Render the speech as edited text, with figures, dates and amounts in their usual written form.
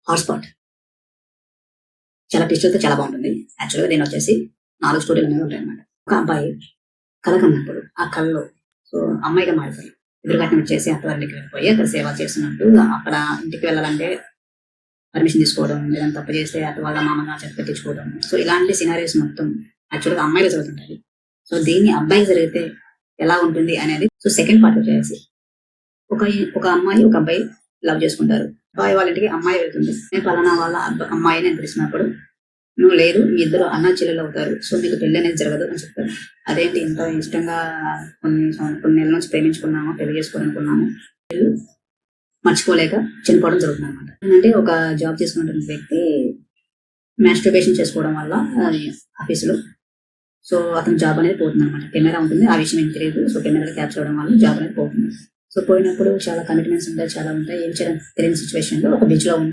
Hotspot చాలా ట్విస్టులతో చాలా బాగుంటుంది. యాక్చువల్‌గా దీనొచ్చేసి 4 స్టోరీల మీద ఉంటాయన్నమాట. ఒక అబ్బాయి కల కన్నప్పుడు ఆ కలలో సో అమ్మాయిగా మారుతారు. ఎదురుగట్నం వచ్చేసి అత్తవారింటికి వెళ్ళిపోయి అక్కడ సేవ చేస్తున్నట్టు అక్కడ ఇంటికి వెళ్ళాలంటే పర్మిషన్ తీసుకోవడం, ఏదైనా తప్పు చేస్తే అటు వాళ్ళ మామగారు చేత పెట్టించుకోవడం. సో ఇలాంటి సినారియోస్ మొత్తం యాక్చువల్‌గా అమ్మాయిలో జరుగుతుంటాయి. సో దీన్ని అబ్బాయికి జరిగితే ఎలా ఉంటుంది అనేది సో సెకండ్ పార్ట్ వచ్చేసి ఒక ఒక అమ్మాయి, ఒక అబ్బాయి లవ్ చేసుకుంటారు. అబ్బాయి వాళ్ళ ఇంటికి అమ్మాయి వెళ్తుంది. నేను పలానా వాళ్ళ అమ్మాయిని అని తెలిసినప్పుడు, నువ్వు లేదు మీ ఇద్దరు అన్నా చెల్లెలు అవుతారు. సో మీకు పెళ్లి అనేది జరగదు అని చెప్తారు. అదేంటి ఇంత ఇష్టంగా కొన్ని నెలల నుంచి ప్రేమించుకున్నాము, పెళ్లి చేసుకోవాలనుకున్నాము, వీళ్ళు మర్చిపోలేక చనిపోవడం జరుగుతుంది అనమాట. ఏంటంటే ఒక జాబ్ చేసుకున్నటువంటి వ్యక్తి మాస్టర్బేషన్ చేసుకోవడం వల్ల ఆఫీసులో సో అతని జాబ్ అనేది పోతుంది అనమాట. కెమెరా ఉంటుంది, ఆ విషయం ఏం తెలియదు. సో కెమెరా క్యాప్చర్ అవడం వల్ల జాబ్ అనేది పోతుంది. సో పోయినప్పుడు చాలా కమిట్మెంట్స్ ఉంటాయి, చాలా ఉంటాయి. ఏం చేయాలని తెలియని సిచ్యువేషన్ లో ఒక బీచ్ లో